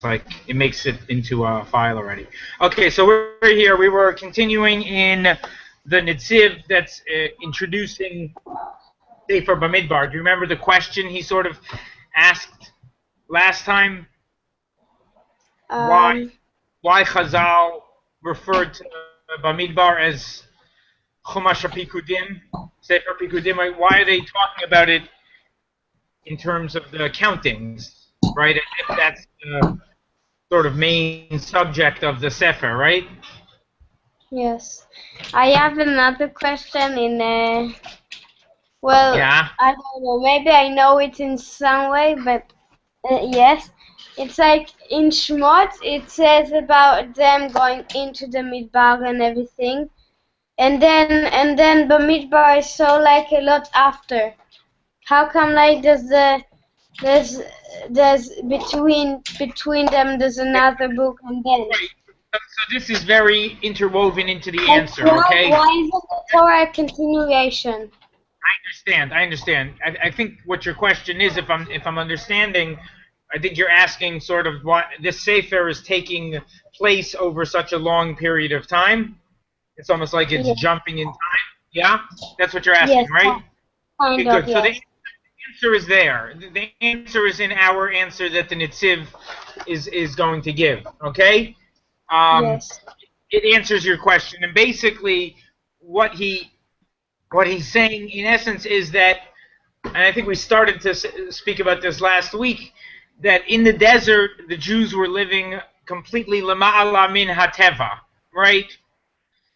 like it makes it into a file already. Okay, so we're here. We were continuing in the Netziv that's introducing Sefer Bamidbar. Do you remember the question he sort of asked last time? Why Chazal referred to Bamidbar as Chumash HaPikudim, Sefer Pikudim? Why are they talking about it in terms of the countings, right? If that's the sort of main subject of the Sefer, right? Yes. I have another question in well, Yeah. I don't know, maybe I know it in some way, but yes. It's like in Shmot, it says about them going into the Midbar and everything. And then Bamidbar is so like a lot after. How come like there's between them there's another book and then? Right. So this is very interwoven into the Like, answer, okay? why isn't the Torah a continuation? I understand. I think what your question is, if I'm understanding, I think you're asking sort of what this Sefer is taking place over such a long period of time. It's almost like it's jumping in time. Yeah? That's what you're asking, Yes, right? kind Okay, of, good. So the yes. answer is there. The answer is in our answer that the Netziv is going to give, okay? Yes. It answers your question. And basically, what he's saying, in essence, is that, and I think we started to speak about this last week, that in the desert, the Jews were living completely lama'ala min hateva, right?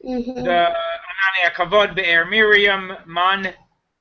Mm-hmm. The Anani Kavod, Be'er Miriam, Man,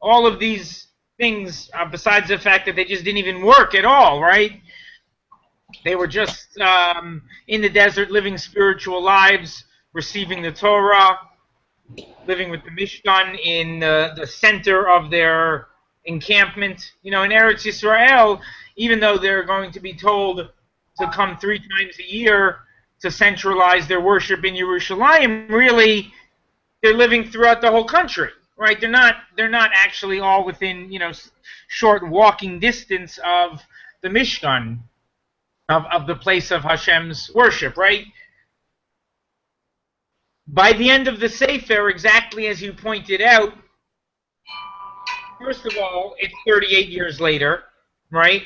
all of these things, besides the fact that they just didn't even work at all, right? They were just in the desert, living spiritual lives, receiving the Torah, living with the Mishkan in the center of their encampment. You know, in Eretz Yisrael, even though they're going to be told to come 3 times a year to centralize their worship in Yerushalayim, really, they're living throughout the whole country, right? They're not actually all within, short walking distance of the Mishkan, of the place of Hashem's worship, right? By the end of the Sefer, exactly as you pointed out, first of all, it's 38 years later, right?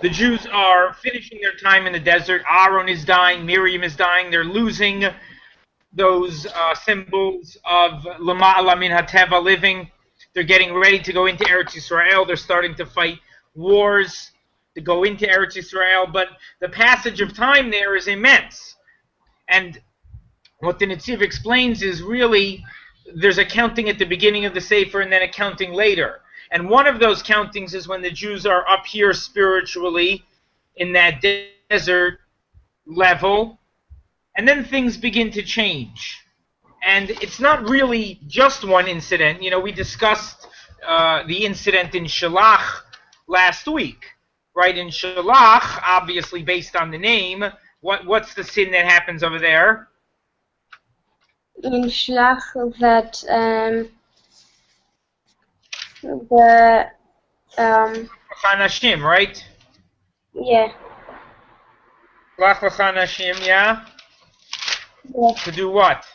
The Jews are finishing their time in the desert. Aaron is dying. Miriam is dying. They're losing those symbols of Lama'ala min HaTeva, living. They're getting ready to go into Eretz Yisrael. They're starting to fight wars to go into Eretz Yisrael. But the passage of time there is immense. And what the Netziv explains is really there's a counting at the beginning of the Sefer and then a counting later. And one of those countings is when the Jews are up here spiritually in that desert level, and then things begin to change. And it's not really just one incident. We discussed the incident in Shalach last week, right? In Shalach, obviously based on the name, what's the sin that happens over there? In Shlach that the Chanashim, right? yeah. Shlach Chanashim, yeah? Yeah. To do what?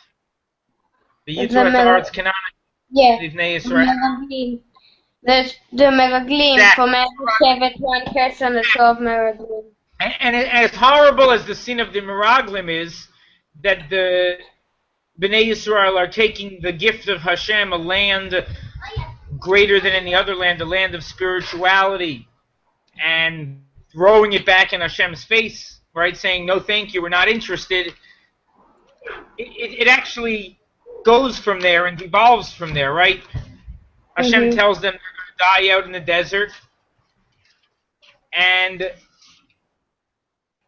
The Yitzhak Haaretz Canaan, Yeah. Livnei Israel. The Meraglim from every Shevet, one person, the 12 Meraglim. And as horrible as the sin of the Meraglim is, that the Bnei Yisrael are taking the gift of Hashem, a land greater than any other land, a land of spirituality, and throwing it back in Hashem's face, right? Saying, no, thank you, we're not interested. It actually goes from there and devolves from there, right? Hashem tells them they're going to die out in the desert. And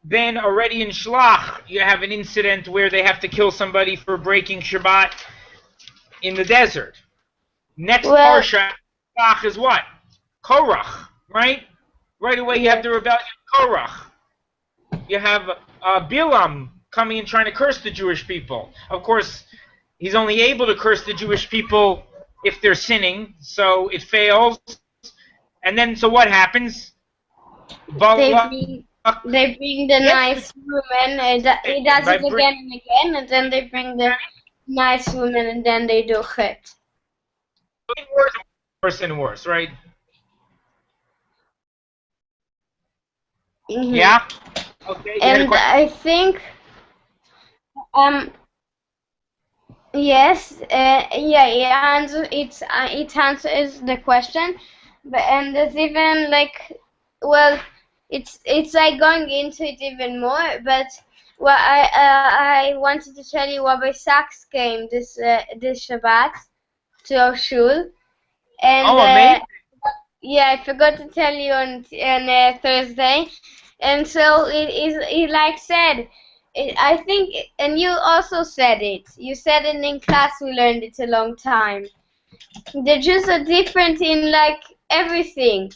then already in Shlach, you have an incident where they have to kill somebody for breaking Shabbat in the desert. Next parsha, Shlach is what? Korach, right? Right away you have the rebellion of Korach. You have Bilam coming and trying to curse the Jewish people. Of course, he's only able to curse the Jewish people if they're sinning, so it fails. And then, so what happens? They Balak. bring they bring the Yes, nice woman. He does by it again and again, and then they bring the nice woman, and then they do it. worse and worse, right? Hmm. Yeah. Okay, you had a And question. I think, um, yes, yeah, it answers the question, but and there's even like, well, it's like going into it even more. But well, I wanted to tell you, Rabbi Sachs came this Shabbat to our shul, and Oh, amazing. yeah, I forgot to tell you on Thursday, and so it is. He like said, I think, and you also said it. You said it in class. We learned it a long time. The Jews are different in like everything.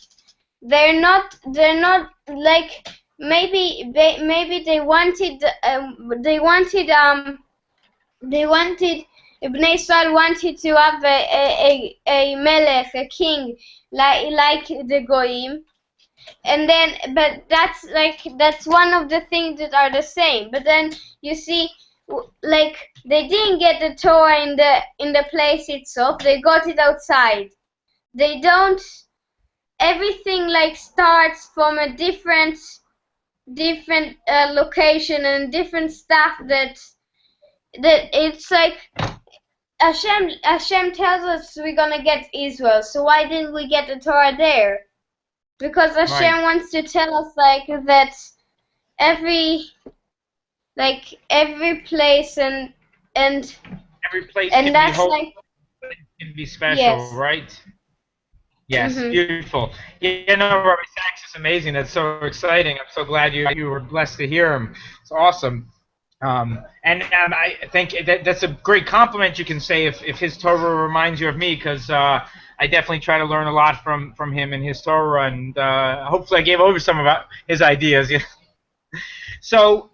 They're not. They're not like maybe they wanted. They wanted. Ibn Israel wanted to have a melech, a king, like the goyim, and then but that's one of the things that are the same. But then you see, like they didn't get the Torah in the place itself. They got it outside. They don't. Everything like starts from a different location and different stuff that it's like Hashem tells us we're gonna get Israel, so why didn't we get the Torah there? Because Right. Hashem wants to tell us like that every every place and Every place and can be that's holy, like can be special, yes. right? Yes, Mhm. beautiful. Yeah, no, Rabbi Sachs is amazing. That's so exciting. I'm so glad you were blessed to hear him. It's awesome. And I think that's a great compliment you can say if his Torah reminds you of me, because I definitely try to learn a lot from him and his Torah, and hopefully I gave over some of his ideas. So,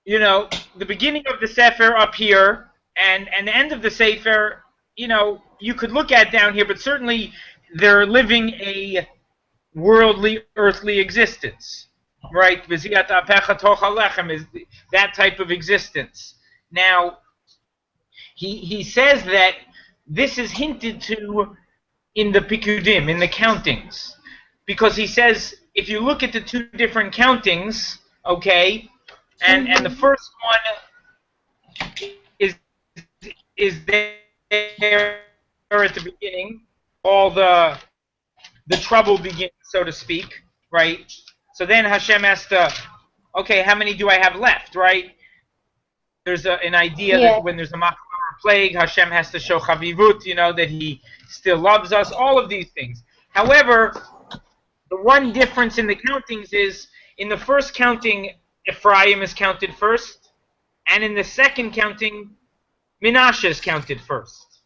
the beginning of the Sefer up here and the end of the Sefer, you could look at down here, but certainly they're living a worldly, earthly existence, right? V'ziat apecha toch halechem is that type of existence. Now, he says that this is hinted to in the Pikudim, in the countings, because he says if you look at the two different countings, okay, and the Mhm. first one is there at the beginning, all the trouble begins, so to speak, right? So then Hashem has to, okay, how many do I have left, right? There's an idea that Yes. when there's a Machar plague, Hashem has to show Chavivut, that He still loves us, all of these things. However, the one difference in the countings is in the first counting, Ephraim is counted first, and in the second counting, Menashe is counted first.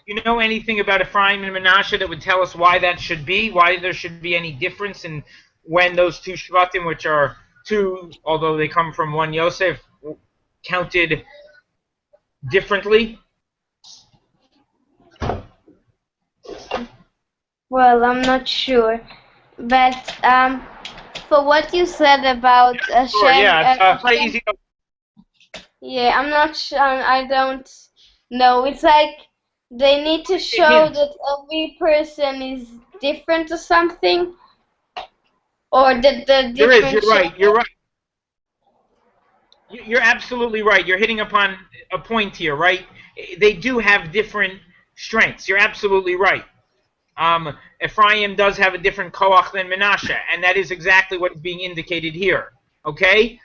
You know anything about Ephraim and Menashe that would tell us why that should be? Why there should be any difference in when those two Shvatim, which are two, although they come from one Yosef, counted differently? Well, I'm not sure, but for what you said about Sure, Hashem, yeah, it's quite Hashem, easy. yeah, I'm not sure. I don't know. It's like they need to A show hint. that every person is different or something, or that the There is. different You're right. You're children. right. You're absolutely right. You're hitting upon a point here, right? They do have different strengths. You're absolutely right. Ephraim does have a different koach than Menashe, and that is exactly what is being indicated here. Okay?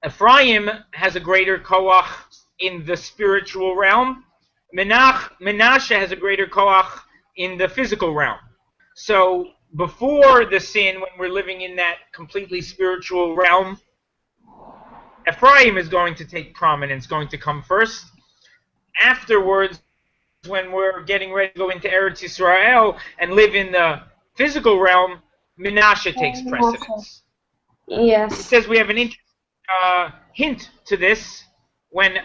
Ephraim has a greater koach in the spiritual realm. Menashe has a greater koach in the physical realm. So before the sin, when we're living in that completely spiritual realm, Ephraim is going to take prominence, going to come first. Afterwards, when we're getting ready to go into Eretz Yisrael and live in the physical realm, Menashe takes precedence. It Yes. says we have an interesting hint to this when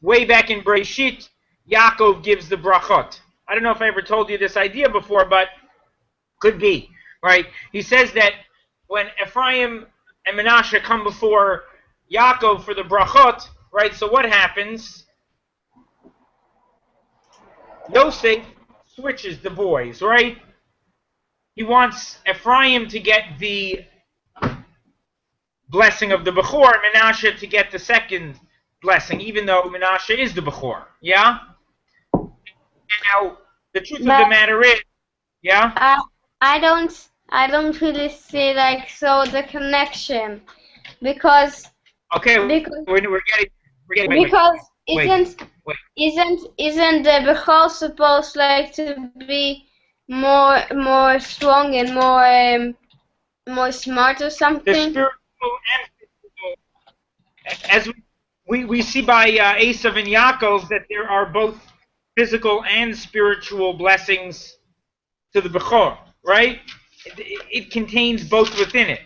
way back in Breshit, Yaakov gives the brachot. I don't know if I ever told you this idea before, but could be. right? He says that when Ephraim and Menashe come before Yaakov for the brachot, right? So what happens? Yosef switches the boys, right? He wants Ephraim to get the blessing of the Bechor, and Menashe to get the second blessing, even though Menashe is the Bechor. Yeah? Now, the truth of the matter is, yeah? I don't really see like so the connection because Okay, because we're getting because wait. isn't the Bechor supposed like to be more strong and more smart or The something? spiritual and physical, as we see by Esav and Yaakov, that there are both physical and spiritual blessings to the Bechor, right? It contains both within it,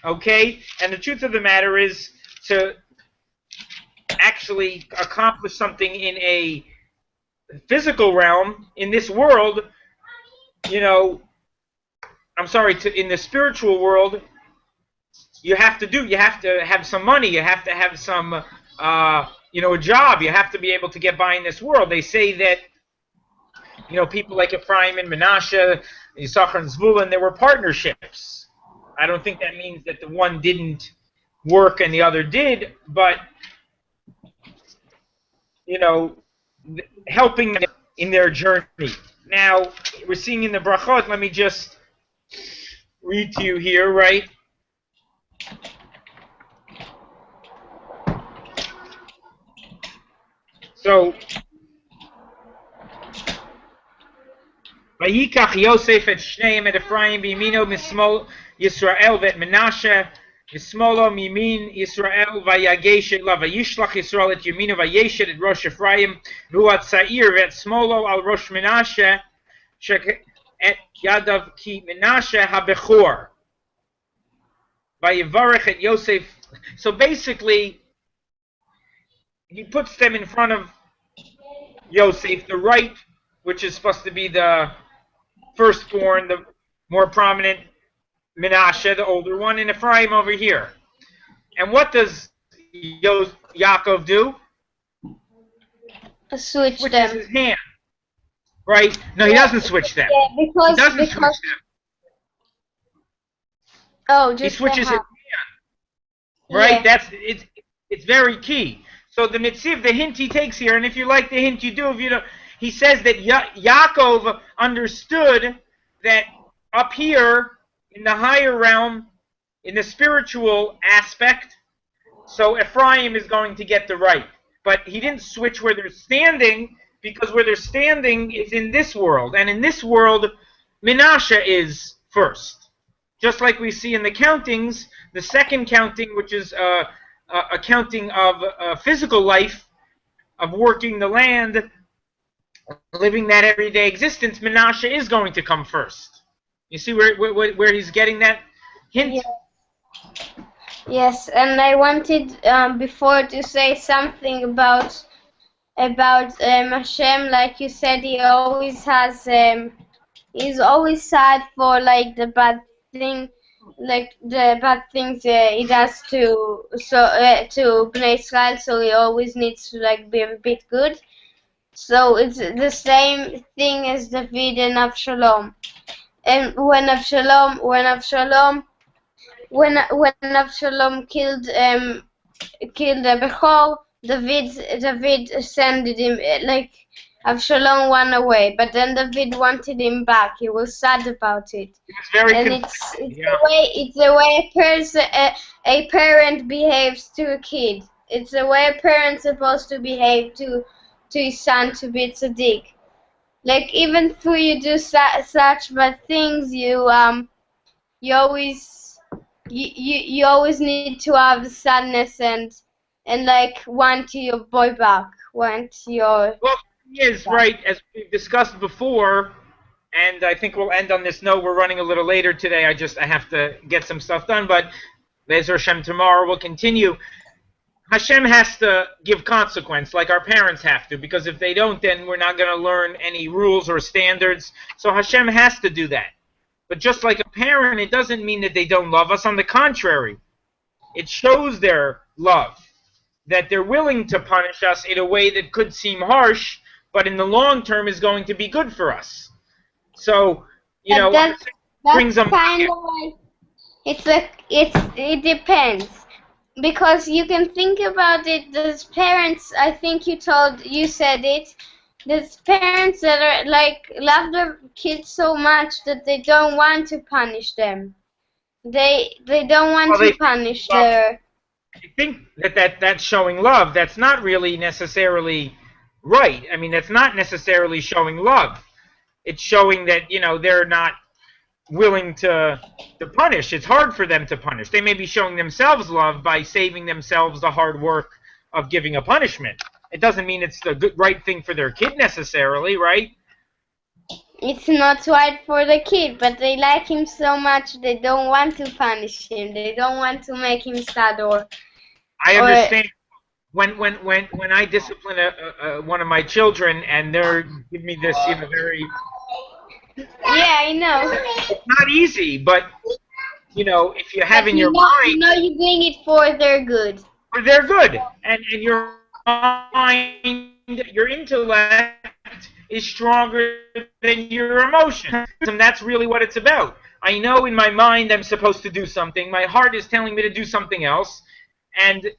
okay? And the truth of the matter is, to actually accomplish something in a physical realm, in this world, in the spiritual world, you have to have some money, you have to have some, a job, you have to be able to get by in this world. They say that, people like Ephraim and Menashe, Yisachar and Zvulun, there were partnerships. I don't think that means that the one didn't work and the other did, but, helping them in their journey. Now, we're seeing in the brachot, let me just read to you here, right? So, Vayikach Yosef et Shneim et Ephraim b'yamino mismol Yisrael v'et Menashe mismolo mimin Yisrael vayagesh et la vayishlach Yisrael et yamino vayeshet et Rosh Ephraim v'hu Tzair v'et smolo al Rosh Menashe et Yadav ki Menashe habechor vayivarech et Yosef. So basically, he puts them in front of Yosef, the right, which is supposed to be the firstborn, the more prominent, Menashe, the older one, and Ephraim over here. And what does Yaakov do? Switch Switches them. his hand. Right? No, he doesn't switch them. Yeah, because He doesn't switch them. Oh, He just switches his hand. hand. Right? Yeah. It's very key. So the mitzvah, the hint he takes here, and if you like the hint, you do. If you don't, he says that Yaakov understood that up here in the higher realm, in the spiritual aspect, so Ephraim is going to get the right. But he didn't switch where they're standing, because where they're standing is in this world. And in this world, Menashe is first. Just like we see in the countings, the second counting, which is a counting of physical life, of working the land, living that everyday existence, Menashe is going to come first. You see where he's getting that hint? Yeah. Yes, and I wanted before to say something about Hashem. Like you said, he always has he's always sad for like the bad thing, like the bad things he does to Bnei Israel. So he always needs to like be a bit good. So it's the same thing as David and Avshalom. And when Avshalom killed the Bechor, David sent him like Avshalom went away, but then David wanted him back. He was sad about it. It's very and it's the way a parent behaves to a kid. It's the way a parent's supposed to behave to his son to be tzaddik. Like even though you do such bad things, you always need to have sadness and like want your boy back, want your. Well, he is right, as we've discussed before, and I think we'll end on this note. We're running a little later today. I have to get some stuff done, but Be'ezer Hashem tomorrow we'll continue. Hashem has to give consequence, like our parents have to, because if they don't, then we're not going to learn any rules or standards. So Hashem has to do that. But just like a parent, it doesn't mean that they don't love us. On the contrary, it shows their love, that they're willing to punish us in a way that could seem harsh, but in the long term is going to be good for us. So, But that's brings them. kind of like it depends, because you can think about it. There's parents. I think you said it. There's parents that are like love their kids so much that they don't want to punish them. They don't want to punish their. I think that's showing love. That's not really necessarily right. I mean, that's not necessarily showing love. It's showing that they're not willing to punish. It's hard for them to punish. They may be showing themselves love by saving themselves the hard work of giving a punishment. It doesn't mean it's the right thing for their kid necessarily, right? It's not right for the kid, but they like him so much they don't want to punish him. They don't want to make him sad I understand. When I discipline one of my children and they're giving me this very. Yeah, I know. It's not easy, but if you have in your mind, you're doing it for their good. For their good, and your mind, your intellect is stronger than your emotions, and that's really what it's about. I know in my mind I'm supposed to do something. My heart is telling me to do something else, and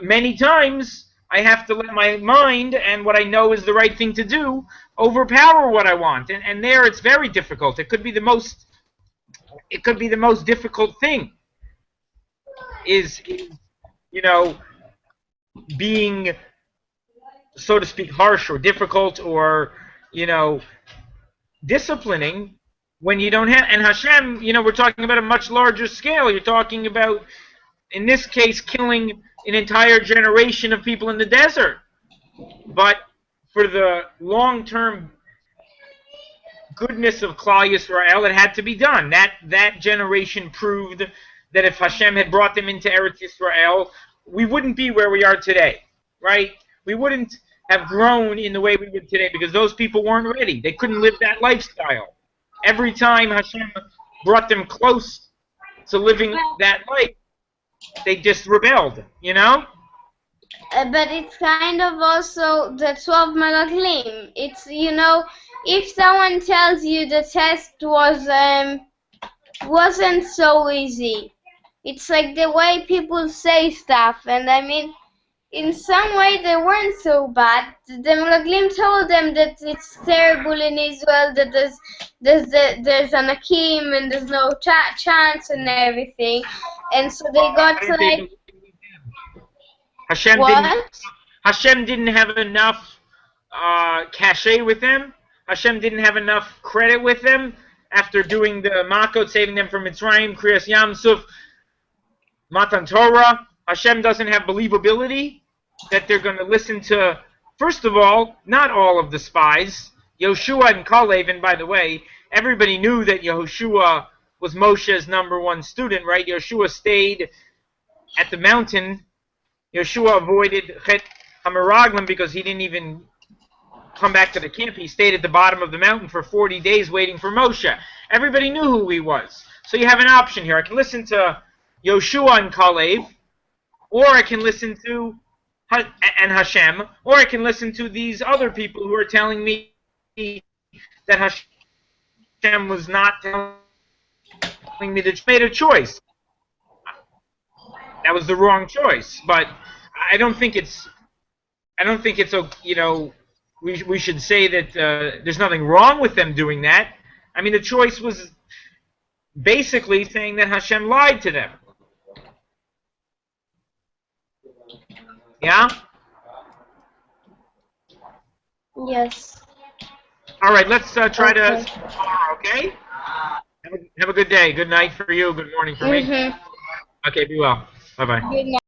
many times I have to let my mind and what I know is the right thing to do overpower what I want, and there it's very difficult. It could be the most difficult thing is being, so to speak, harsh or difficult or disciplining when you don't have. And Hashem, we're talking about a much larger scale. You're talking about, in this case, killing an entire generation of people in the desert. But for the long-term goodness of Klal Yisrael, it had to be done. That generation proved that if Hashem had brought them into Eretz Yisrael, we wouldn't be where we are today, right? We wouldn't have grown in the way we would today because those people weren't ready. They couldn't live that lifestyle. Every time Hashem brought them close to living that life, they just rebelled, But it's kind of also the 12 Melaglim. It's, if someone tells you the test wasn't so easy, it's like the way people say stuff, and I mean, in some way they weren't so bad. The Melaglim told them that it's terrible in Israel, that there's an Akim and there's no chance and everything, and so they got to like. Hashem didn't have enough cachet with them. Hashem didn't have enough credit with them after doing the Makot, saving them from Mitzrayim, Kriyas Yam Suf, Matan Torah. Hashem doesn't have believability that they're going to listen to, first of all, not all of the spies. Yoshua and Kalev, and by the way, everybody knew that Yehoshua was Moshe's #1 student, right? Yoshua stayed at the mountain. Yoshua avoided Chet HaMeraglim because he didn't even come back to the camp. He stayed at the bottom of the mountain for 40 days waiting for Moshe. Everybody knew who he was. So you have an option here. I can listen to Yoshua and Kalev, or I can listen to and Hashem, or I can listen to these other people who are telling me that Hashem was not telling me that you made a choice. That was the wrong choice, but I don't think it's we should say that there's nothing wrong with them doing that. I mean, the choice was basically saying that Hashem lied to them. Yeah? Yes. All right, let's try to tomorrow, okay? Have a good day. Good night for you. Good morning for me. Okay, be well. Bye-bye. Good night.